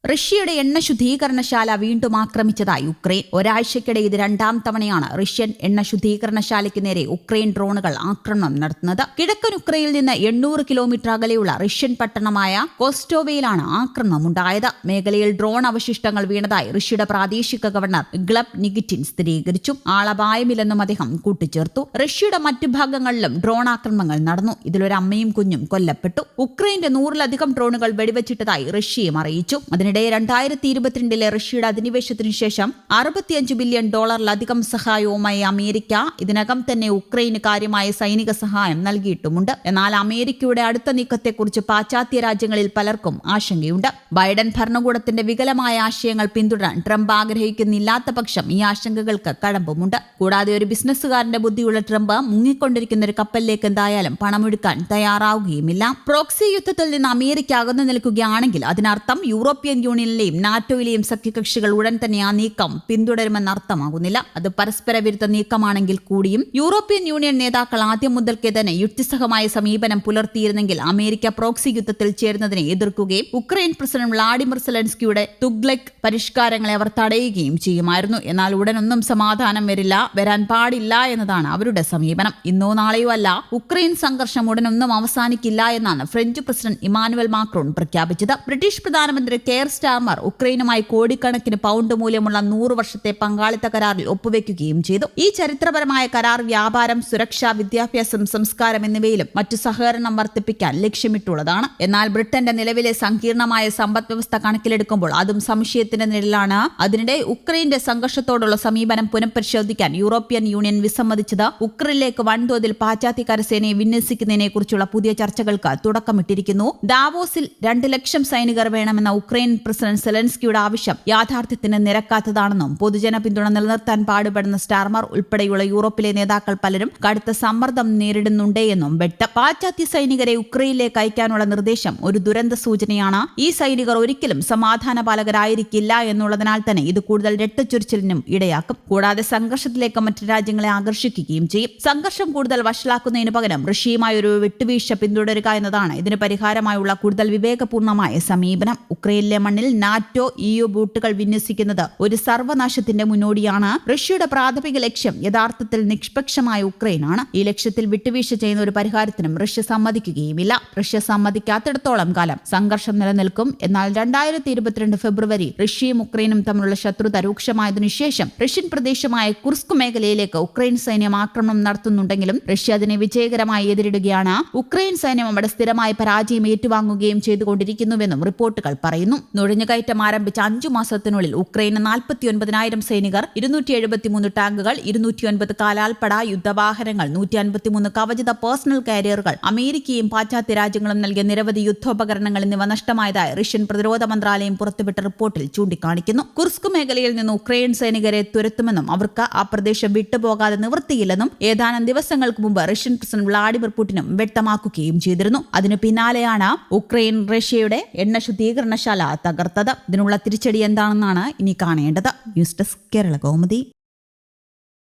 റഷ്യയുടെ എണ്ണ ശുദ്ധീകരണശാല വീണ്ടും ആക്രമിച്ചതായി ഉക്രൈൻ. ഒരാഴ്ചയ്ക്കിടെ ഇത് രണ്ടാം തവണയാണ് റഷ്യൻ എണ്ണ ശുദ്ധീകരണശാലയ്ക്ക് നേരെ ഉക്രൈൻ ഡ്രോണുകൾ ആക്രമണം നടത്തുന്നത്. കിഴക്കൻ ഉക്രൈനിൽ നിന്ന് 800 കിലോമീറ്റർ അകലെയുള്ള റഷ്യൻ പട്ടണമായ കോസ്റ്റോവയിലാണ് ആക്രമണമുണ്ടായത്. മേഖലയിൽ ഡ്രോൺ അവശിഷ്ടങ്ങൾ വീണതായി റഷ്യയുടെ പ്രാദേശിക ഗവർണർ ഗ്ലബ് നികിറ്റിൻ സ്ഥിരീകരിച്ചു. ആളപായമില്ലെന്നും അദ്ദേഹം കൂട്ടിച്ചേർത്തു. റഷ്യയുടെ മറ്റു ഭാഗങ്ങളിലും ഡ്രോൺ ആക്രമണങ്ങൾ നടന്നു. ഇതിലൊരു അമ്മയും കുഞ്ഞും കൊല്ലപ്പെട്ടു. ഉക്രൈന്റെ 100-ലധികം ഡ്രോണുകൾ വെടിവെച്ചിട്ടതായി റഷ്യയും അറിയിച്ചു. അതിനിടെ 2022 റഷ്യയുടെ അധിനിവേശത്തിനു ശേഷം $65 ബില്യൺ സഹായവുമായി അമേരിക്ക ഇതിനകം തന്നെ ഉക്രൈന് കാര്യമായ സൈനിക സഹായം നൽകിയിട്ടുമുണ്ട്. എന്നാൽ അമേരിക്കയുടെ അടുത്ത നീക്കത്തെക്കുറിച്ച് പാശ്ചാത്യ രാജ്യങ്ങളിൽ പലർക്കും ആശങ്കയുണ്ട്. ബൈഡൻ ഭരണകൂടത്തിന്റെ വികലമായ ആശയങ്ങൾ പിന്തുടരാൻ ട്രംപ് ആഗ്രഹിക്കുന്നില്ലാത്ത പക്ഷം ഈ ആശങ്കകൾക്ക് കഴമ്പുമുണ്ട്. കൂടാതെ ഒരു ബിസിനസ്സുകാരന്റെ ബുദ്ധിയുള്ള ട്രംപ് മുങ്ങിക്കൊണ്ടിരിക്കുന്ന ഒരു കപ്പലിലേക്ക് എന്തായാലും പണമൊഴുക്കാൻ തയ്യാറാവുകയുമില്ല. പ്രോക്സി യുദ്ധത്തിൽ നിന്ന് അമേരിക്ക അകന്നു നിൽക്കുകയാണെങ്കിൽ അതിനർത്ഥം യൂറോപ്യൻ യൂണിയനിലെയും നാറ്റോയിലെയും സഖ്യകക്ഷികൾ ഉടൻ തന്നെ ആ നീക്കം പിന്തുടരുമെന്ന് അർത്ഥമാകുന്നില്ല. അത് പരസ്പര വിരുദ്ധ നീക്കമാണെങ്കിൽ കൂടിയും യൂറോപ്യൻ യൂണിയൻ നേതാക്കൾ ആദ്യം മുതൽക്കേ തന്നെ യുക്തിസഹമായ സമീപനം പുലർത്തിയിരുന്നെങ്കിൽ അമേരിക്ക പ്രോക്സി യുദ്ധത്തിൽ ചേരുന്നതിനെ എതിർക്കുകയും ഉക്രൈൻ പ്രസിഡന്റ് വ്ളാഡിമിർ സെലൻസ്കിയുടെ തുഗ്ലക് പരിഷ്കാരങ്ങളെ അവർ തടയുകയും ചെയ്യുമായിരുന്നു. എന്നാൽ ഉടനൊന്നും സമാധാനം വരാൻ പാടില്ല എന്നതാണ് അവരുടെ സമീപനം. ഇന്നോ നാളെയോ അല്ല ഉക്രൈൻ സംഘർഷം ഉടനൊന്നും അവസാനിക്കില്ല എന്നാണ് ഫ്രഞ്ച് പ്രസിഡന്റ് ഇമാനുവൽ മാക്രോൺ പ്രഖ്യാപിച്ചത്. ബ്രിട്ടീഷ് പ്രധാനമന്ത്രി കെയർ സ്റ്റാർമർ ഉക്രൈനുമായി കോടിക്കണക്കിന് പൗണ്ട് മൂല്യമുള്ള 100 വർഷത്തെ പങ്കാളിത്ത കരാറിൽ ഒപ്പുവെക്കുകയും ചെയ്തു. ഈ ചരിത്രപരമായ കരാർ വ്യാപാരം, സുരക്ഷ, വിദ്യാഭ്യാസം, സംസ്കാരം എന്നിവയിലും മറ്റു സഹകരണം വർദ്ധിപ്പിക്കാൻ ലക്ഷ്യമിട്ടുള്ളതാണ്. എന്നാൽ ബ്രിട്ടന്റെ നിലവിലെ സങ്കീർണമായ സമ്പദ് വ്യവസ്ഥ കണക്കിലെടുക്കുമ്പോൾ അതും സംശയത്തിന്റെ നിഴലാണ്. അതിനിടെ ഉക്രൈന്റെ സംഘർഷത്തോടുള്ള സമീപനം പുനഃപരിശോധിക്കാൻ യൂറോപ്യൻ യൂണിയൻ വിസമ്മതിച്ചത് ഉക്രൈനിലേക്ക് വൻതോതിൽ പാശ്ചാത്യ കരസേനയെ വിന്യസിക്കുന്നതിനെ കുറിച്ചുള്ള പുതിയ ചർച്ചകൾക്ക് തുടക്കമിട്ടിരിക്കുന്നു. ദാവോസിൽ 2 ലക്ഷം സൈനികർ വേണമെന്ന ഉക്രൈൻ പ്രസിഡന്റ് സെലൻസ്കിയുടെ ആവശ്യം യാഥാർത്ഥ്യത്തിന് നിരക്കാത്തതാണെന്നും പൊതുജന പിന്തുണ നിലനിർത്താൻ പാടുപെടുന്ന സ്റ്റാർമർ ഉൾപ്പെടെയുള്ള യൂറോപ്പിലെ നേതാക്കൾ പലരും കടുത്ത സമ്മർദ്ദം നേരിടുന്നുണ്ടെന്നും വ്യക്തം. പാശ്ചാത്യ സൈനികരെ ഉക്രൈനിലേക്ക് അയക്കാനുള്ള നിർദ്ദേശം ഒരു ദുരന്ത സൂചനയാണ്. ഈ സൈനികർ ഒരിക്കലും സമാധാന പാലകരായിരിക്കില്ല എന്നുള്ളതിനാൽ തന്നെ ഇത് കൂടുതൽ രക്തച്ചൊരിച്ചിലിനും ഇടയാക്കും. കൂടാതെ സംഘർഷത്തിലേക്ക് മറ്റു രാജ്യങ്ങളെ ആകർഷിക്കുകയും ചെയ്യും. സംഘർഷം കൂടുതൽ വഷളാക്കുന്നതിന് പകരം റഷ്യയുമായി ഒരു വിട്ടുവീഴ്ച പിന്തുടരുക എന്നതാണ് ഇതിന് പരിഹാരമായുള്ള കൂടുതൽ വിവേകപൂർണമായ സമീപനം. ഉക്രൈനിലെ മണ്ണിൽ നാറ്റോ EU ബൂട്ടുകൾ വിന്യസിക്കുന്നത് ഒരു സർവനാശത്തിന്റെ മുന്നോടിയാണ്. റഷ്യയുടെ പ്രാഥമിക ലക്ഷ്യം യഥാർത്ഥത്തിൽ നിഷ്പക്ഷമായ ഉക്രൈനാണ്. ഈ ലക്ഷ്യത്തിൽ വിട്ടുവീഴ്ച ചെയ്യുന്ന ഒരു പരിഹാരത്തിനും റഷ്യ സമ്മതിക്കുകയുമില്ല. റഷ്യ സമ്മതിക്കാത്തിടത്തോളം കാലം സംഘർഷം നിലനിൽക്കും. എന്നാൽ 2022 ഫെബ്രുവരി റഷ്യയും ഉക്രൈനും തമ്മിലുള്ള ശത്രുത രൂക്ഷമായതിനു ശേഷം റഷ്യൻ പ്രദേശമായ കുർസ്ക് മേഖലയിലേക്ക് ഉക്രൈൻ സൈന്യം ആക്രമണം നടത്തുന്നുണ്ടെങ്കിലും റഷ്യ അതിനെ വിജയകരമായി എതിരിടുകയാണ്. ഉക്രൈൻ സൈന്യം അവിടെ സ്ഥിരമായി പരാജയം ഏറ്റുവാങ്ങുകയും ചെയ്തുകൊണ്ടിരിക്കുന്നുവെന്നും റിപ്പോർട്ടുകൾ പറയുന്നു. നുഴഞ്ഞുകയറ്റം ആരംഭിച്ച 5 മാസത്തിനുള്ളിൽ ഉക്രൈന് 49,000 സൈനികർ, 273 ടാങ്കുകൾ, 209 കാലാൽപ്പട യുദ്ധവാഹനങ്ങൾ, 153 കവചിത പേഴ്സണൽ കാരിയറുകൾ, അമേരിക്കയും പാശ്ചാത്യ രാജ്യങ്ങളും നൽകിയ നിരവധി യുദ്ധോപകരണങ്ങൾ എന്നിവ നഷ്ടമായതായി റഷ്യൻ പ്രതിരോധ മന്ത്രാലയം പുറത്തുവിട്ട റിപ്പോർട്ടിൽ ചൂണ്ടിക്കാണിക്കുന്നു. കുർസ്ക് മേഖലയിൽ നിന്ന് ഉക്രൈൻ സൈനികരെ തുരത്തുമെന്നും അവർക്ക് ആ പ്രദേശം വിട്ടുപോകാതെ നിവൃത്തിയില്ലെന്നും ഏതാനും ദിവസങ്ങൾക്ക് മുമ്പ് റഷ്യൻ പ്രസിഡന്റ് വ്ളാഡിമിർ പുടിനും വ്യക്തമാക്കുകയും ചെയ്തിരുന്നു. അതിനു പിന്നാലെയാണ് ഉക്രൈൻ റഷ്യയുടെ എണ്ണ ശുദ്ധീകരണശാല തകർത്തത്. ഇതിനുള്ള തിരിച്ചടി എന്താണെന്നാണ് ഇനി കാണേണ്ടത്. News desk Kerala Kaumudi.